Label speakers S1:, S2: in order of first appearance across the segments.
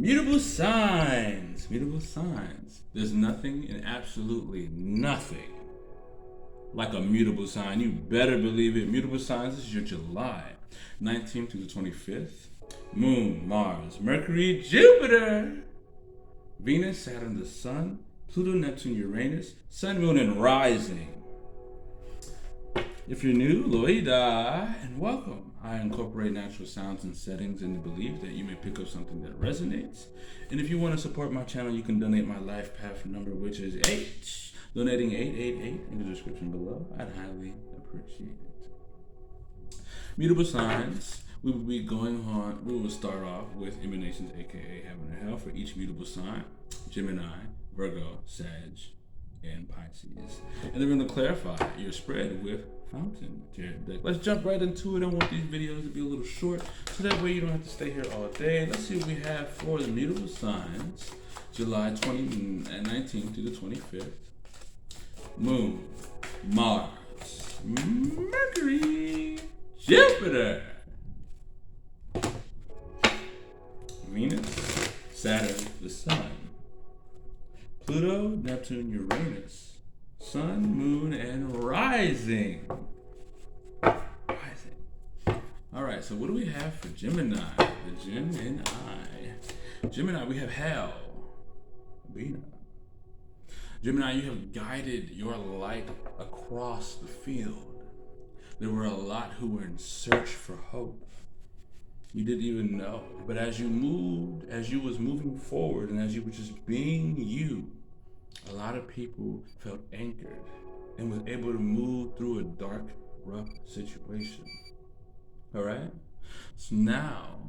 S1: Mutable signs. Mutable signs. There's nothing and absolutely nothing like a mutable sign. You better believe it. Mutable signs is your July 19th through the 25th. Moon, Mars, Mercury, Jupiter, Venus, Saturn, the Sun, Pluto, Neptune, Uranus, Sun, Moon, and Rising. If you're new, Loida, and welcome. I incorporate natural sounds and settings in the belief that you may pick up something that resonates. And if you want to support my channel, you can donate my life path number, which is 8. Donating 888 in the description below. I'd highly appreciate it. Mutable signs. We will be going on. We will start off with emanations, aka heaven and hell, for each mutable sign: Gemini, Virgo, Sag, and Pisces. And then we're going to clarify your spread with Fountain Tarot deck. Let's jump right into it. I want these videos to be a little short, so that way you don't have to stay here all day. Let's see what we have for the mutable signs, July 19th to the 25th. Moon, Mars, Mercury, Jupiter, Venus, Saturn, the Sun, Pluto, Neptune, Uranus, Sun, Moon, and Rising. All right, so what do we have for Gemini? The Gemini. Gemini, we have Hell, Bina. Gemini, you have guided your light across the field. There were a lot who were in search for hope. You didn't even know. But as you was moving forward, and as you were just being you, a lot of people felt anchored and was able to move through a dark, rough situation. All right? So now,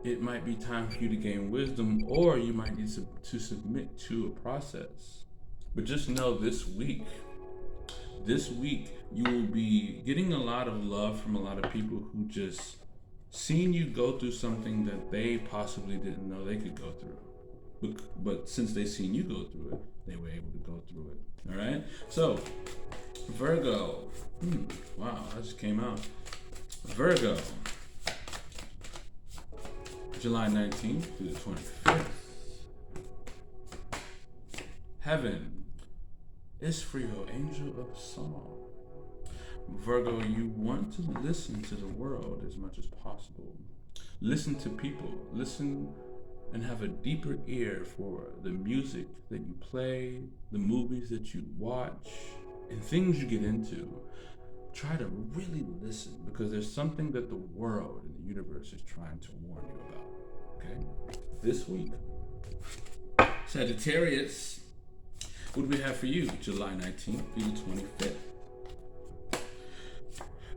S1: it might be time for you to gain wisdom, or you might need to submit to a process. But just know this week you will be getting a lot of love from a lot of people who just seen you go through something that they possibly didn't know they could go through. But since they seen you go through it, they were able to go through it. All right? So, Virgo. Wow, that just came out. Virgo. July 19th through the 25th. Heaven is for your angel of song. Virgo, you want to listen to the world as much as possible. Listen to people. Listen and have a deeper ear for the music that you play, the movies that you watch, and things you get into. Try to really listen, because there's something that the world and the universe is trying to warn you about. Okay? This week, Sagittarius, what do we have for you? July 19th through the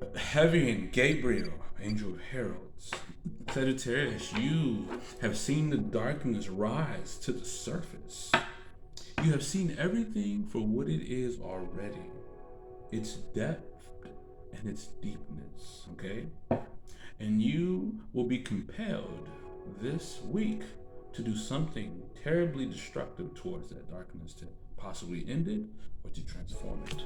S1: 25th. Heavy and Gabriel, angel of heralds. Sagittarius, you have seen the darkness rise to the surface. You have seen everything for what it is already. Its depth and its deepness, okay? And you will be compelled this week to do something terribly destructive towards that darkness, to possibly end it or to transform it.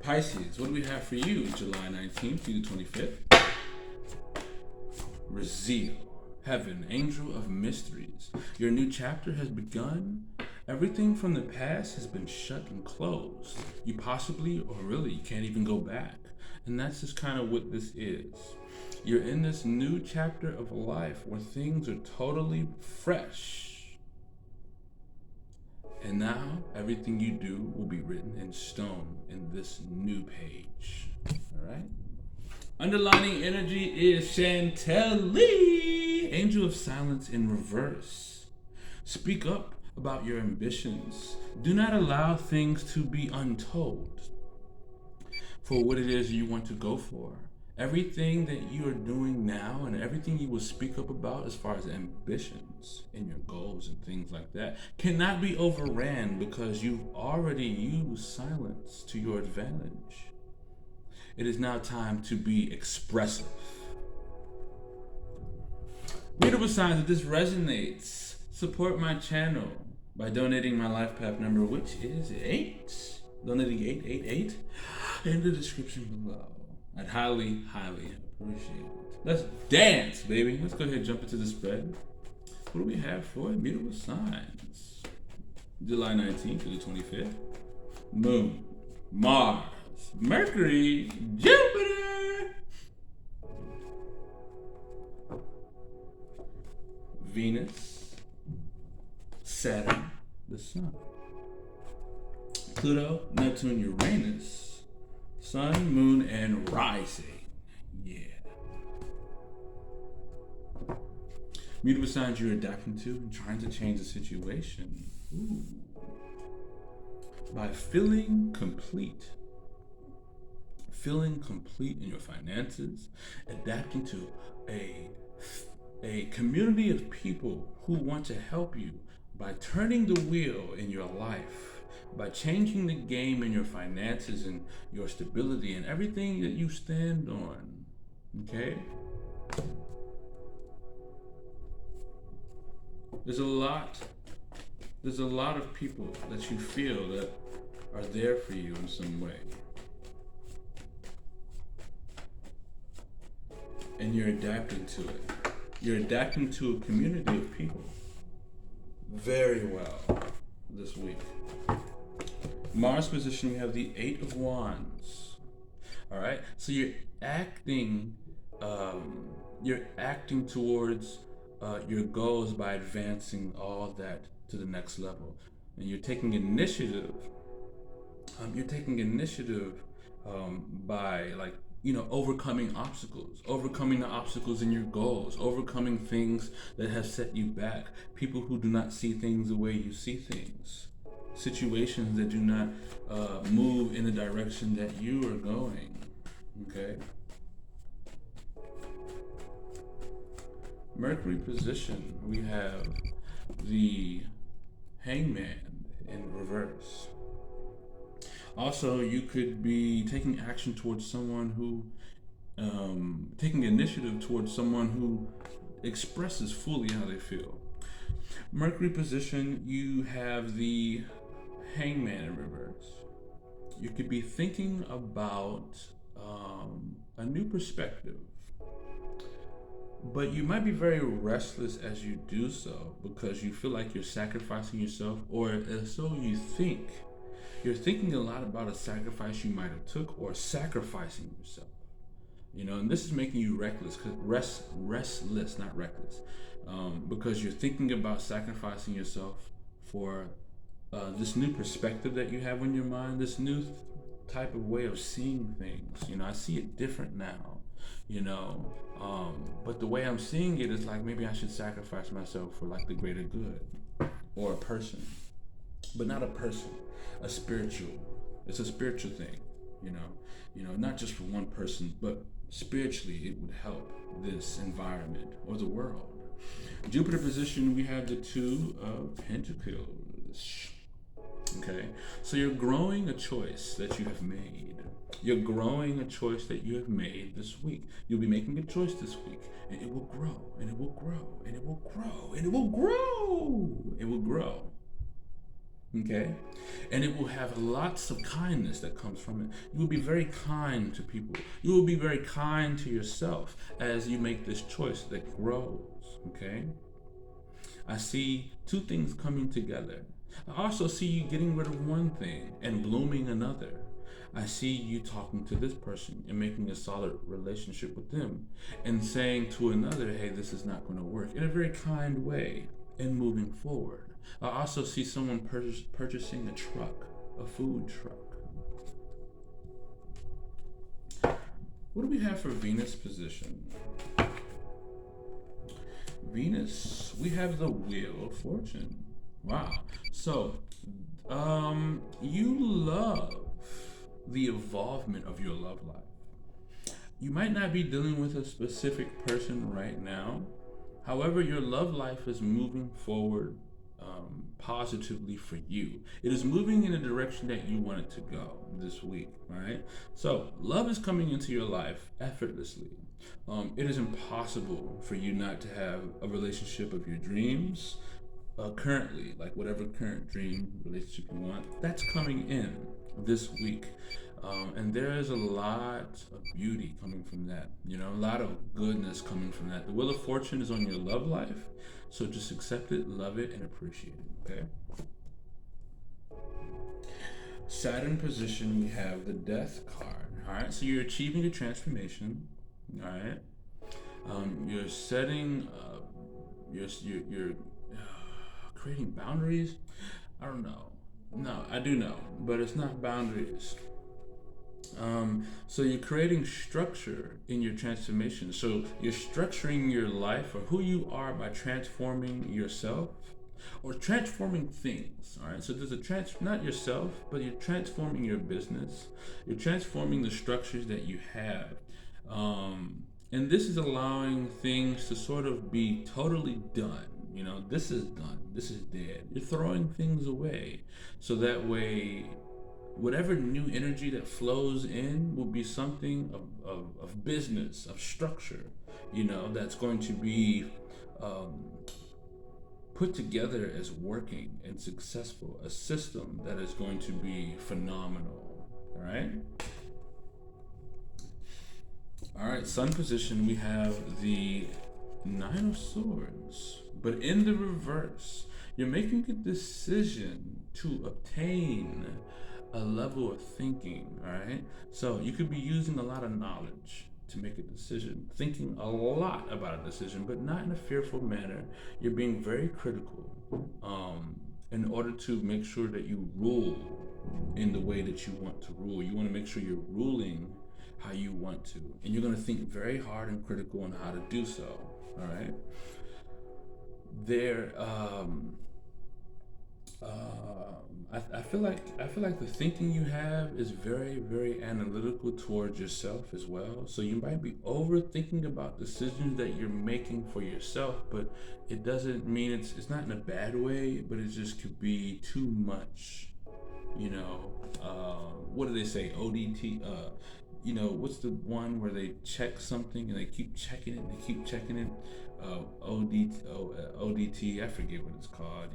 S1: Pisces, what do we have for you? July 19th through the 25th. Raziel, heaven, angel of mysteries. Your new chapter has begun. Everything from the past has been shut and closed. You possibly, or really, you can't even go back. And that's just kind of what this is. You're in this new chapter of life where things are totally fresh. And now, everything you do will be written in stone in this new page. All right? Underlining energy is Chantilly, angel of silence in reverse. Speak up about your ambitions. Do not allow things to be untold for what it is you want to go for. Everything that you are doing now and everything you will speak up about as far as ambitions and your goals and things like that cannot be overran, because you've already used silence to your advantage. It is now time to be expressive. Mutable signs, if this resonates, support my channel by donating my life path number, which is 8. Donating 888 in the description below. I'd highly, highly appreciate it. Let's dance, baby. Let's go ahead and jump into the spread. What do we have for immutable signs? July 19th to the 25th. Moon, Mars, Mercury, Jupiter, Venus, Saturn, the Sun, Pluto, Neptune, Uranus, Sun, Moon, and Rising. Yeah. Mutable signs you're adapting to and trying to change the situation. Ooh. By feeling complete. Feeling complete in your finances, adapting to a community of people who want to help you by turning the wheel in your life, by changing the game in your finances and your stability and everything that you stand on. Okay? There's a lot of people that you feel that are there for you in some way. And you're adapting to it. You're adapting to a community of people very well this week. Mars position, we have the 8 of Wands. All right, so you're acting towards your goals by advancing all that to the next level, and you're taking initiative. By overcoming the obstacles in your goals, overcoming things that have set you back, people who do not see things the way you see things, situations that do not move in the direction that you are going. Okay. Mercury position, we have the Hangman in reverse. Also, you could be taking action towards someone who, taking initiative towards someone who expresses fully how they feel. Mercury position, you have the Hangman in reverse. You could be thinking about a new perspective, but you might be very restless as you do so because you feel like you're sacrificing yourself, or so you think. You're thinking a lot about a sacrifice you might have took or sacrificing yourself. And this is making you restless, not reckless, because you're thinking about sacrificing yourself for this new perspective that you have in your mind, this new type of way of seeing things. I see it different now, but the way I'm seeing it is like maybe I should sacrifice myself for like the greater good, or a person, but not a person. It's a spiritual thing, not just for one person, but spiritually it would help this environment or the world. Jupiter position, we have the 2 of Pentacles. Okay, so you're growing a choice that you have made. You're growing a choice that you have made this week. You'll be making a choice this week, and it will grow, and it will grow, and it will grow, and it will grow. It will grow. Okay, and it will have lots of kindness that comes from it. You will be very kind to people. You will be very kind to yourself as you make this choice that grows. Okay, I see 2 things coming together. I also see you getting rid of one thing and blooming another. I see you talking to this person and making a solid relationship with them, and saying to another, hey, this is not going to work, in a very kind way, and moving forward. I also see someone purchasing a truck, a food truck. What do we have for Venus position? Venus, we have the Wheel of Fortune. Wow. So, you love the evolvement of your love life. You might not be dealing with a specific person right now. However, your love life is moving forward positively for you. It is moving in the direction that you want it to go this week, right? So love is coming into your life effortlessly. It is impossible for you not to have a relationship of your dreams currently, like whatever current dream relationship you want, that's coming in this week. And there is a lot of beauty coming from that, a lot of goodness coming from that. The Wheel of Fortune is on your love life, so just accept it, love it, and appreciate it, okay? Saturn position, we have the Death card, all right? So you're achieving a transformation, all right? You're setting, you're creating boundaries. I don't know. No, I do know, but it's not boundaries. So you're creating structure in your transformation. So you're structuring your life or who you are by transforming yourself or transforming things. All right. So there's not yourself, but you're transforming your business. You're transforming the structures that you have. And this is allowing things to sort of be totally done. This is done. This is dead. You're throwing things away. So that way, whatever new energy that flows in will be something of business, of structure, that's going to be put together as working and successful, a system that is going to be phenomenal. All right? All right, Sun position, we have the Nine of Swords, but in the reverse. You're making a decision to obtain a level of thinking, all right? So you could be using a lot of knowledge to make a decision, thinking a lot about a decision, but not in a fearful manner. You're being very critical in order to make sure that you rule in the way that you want to rule. You want to make sure you're ruling how you want to, and you're going to think very hard and critical on how to do so, all right? I feel like the thinking you have is very, very analytical towards yourself as well. So you might be overthinking about decisions that you're making for yourself, but it doesn't mean it's not in a bad way, but it just could be too much. What do they say? ODT. What's the one where they check something and they keep checking it and they keep checking it? ODT, I forget what it's called,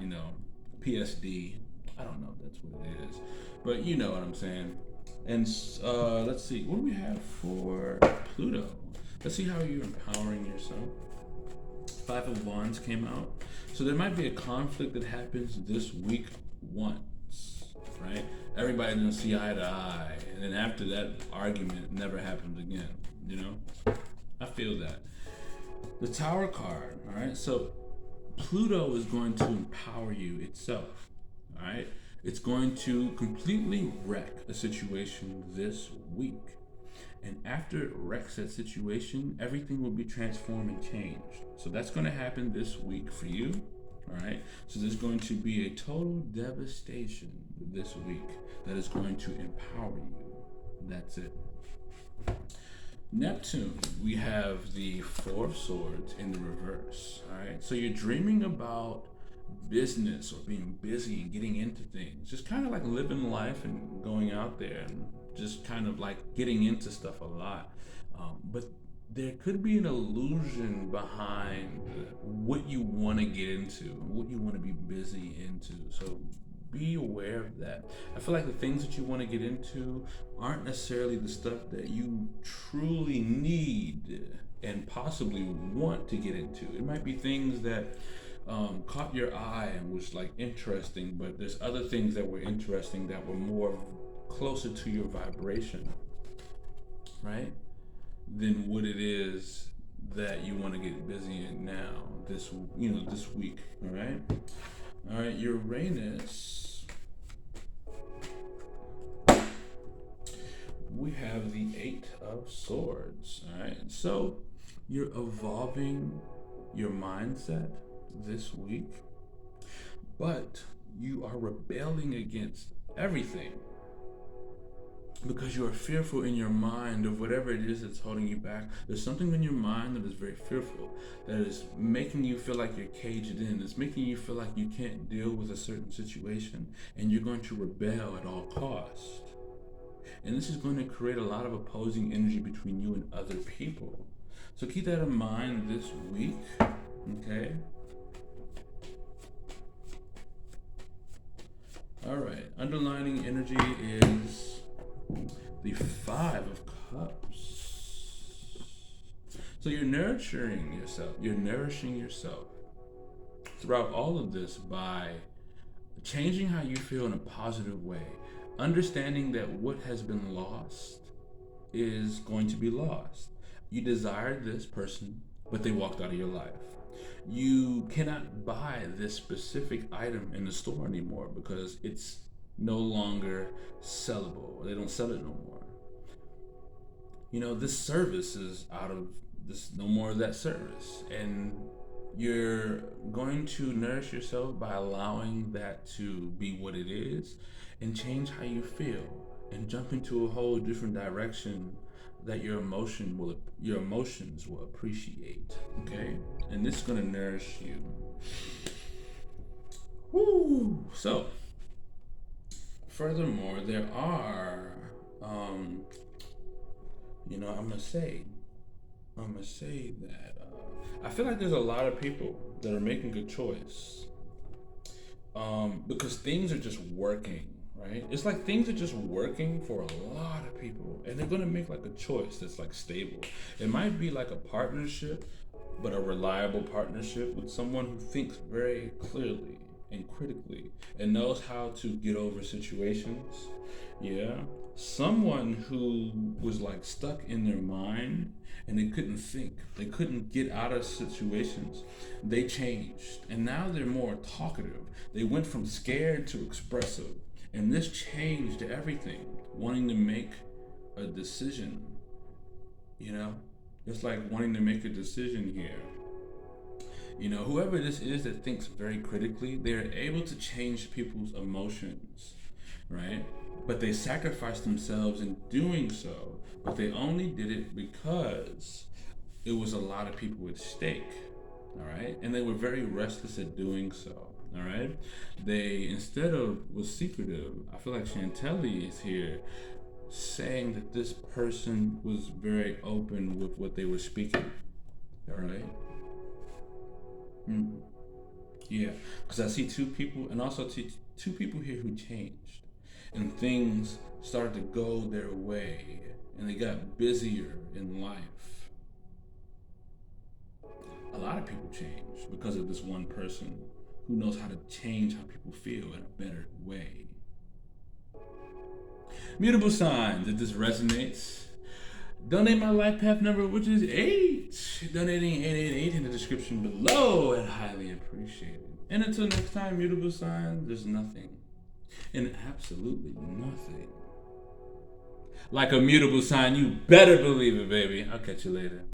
S1: PSD. I don't know if that's what it is, but you know what I'm saying. And let's see, what do we have for Pluto? Let's see how you're empowering yourself. Five of Wands came out. So there might be a conflict that happens this week once, right? Everybody doesn't see eye to eye. And then after that argument, it never happens again, I feel that. The Tower card, all right? So Pluto is going to empower you itself, all right? It's going to completely wreck a situation this week. And after it wrecks that situation, everything will be transformed and changed. So that's going to happen this week for you, all right? So there's going to be a total devastation this week that is going to empower you. That's it. Neptune, we have the Four of Swords in the reverse, all right? So you're dreaming about business or being busy and getting into things, just kind of like living life and going out there and just kind of like getting into stuff a lot. But there could be an illusion behind what you want to get into, what you want to be busy into. So be aware of that. I feel like the things that you want to get into aren't necessarily the stuff that you truly need and possibly want to get into. It might be things that caught your eye and was like interesting, but there's other things that were interesting that were more closer to your vibration, right? Than what it is that you want to get busy in now, this week, all right? All right, Uranus. We have the Eight of Swords, all right? So you're evolving your mindset this week, but you are rebelling against everything because you are fearful in your mind of whatever it is that's holding you back. There's something in your mind that is very fearful, that is making you feel like you're caged in. It's making you feel like you can't deal with a certain situation, and you're going to rebel at all costs. And this is going to create a lot of opposing energy between you and other people. So keep that in mind this week, okay? All right, underlining energy is the Five of Cups. So you're nurturing yourself. You're nourishing yourself throughout all of this by changing how you feel in a positive way, understanding that what has been lost is going to be lost. You desired this person, but they walked out of your life. You cannot buy this specific item in the store anymore because it's no longer sellable. They don't sell it no more. You know, this service is out of this, no more of that service. And you're going to nourish yourself by allowing that to be what it is and change how you feel and jump into a whole different direction that your emotions will appreciate. Okay? And this is going to nourish you. Woo! So, furthermore, there are, I'm gonna say that I feel like there's a lot of people that are making a choice because things are just working, right? It's like things are just working for a lot of people, and they're gonna make like a choice that's like stable. It might be like a partnership, but a reliable partnership with someone who thinks very clearly and critically and knows how to get over situations. Yeah. Someone who was like stuck in their mind and they couldn't think, they couldn't get out of situations. They changed and now they're more talkative. They went from scared to expressive, and this changed everything. Wanting to make a decision, it's like wanting to make a decision here. Whoever this is that thinks very critically, they're able to change people's emotions, right? But they sacrificed themselves in doing so, but they only did it because it was a lot of people at stake, all right? And they were very restless at doing so, all right? They, instead of, was secretive. I feel like Chantelli is here saying that this person was very open with what they were speaking, all right? Yeah, because I see two people, and also two people here who changed, and things started to go their way, and they got busier in life. A lot of people changed because of this one person who knows how to change how people feel in a better way. Mutable signs, if this resonates, donate my life path number, which is 8. Donating 888 in the description below, and highly appreciated. And until next time, mutable signs, there's nothing, and absolutely nothing like a mutable sign. You better believe it, baby. I'll catch you later.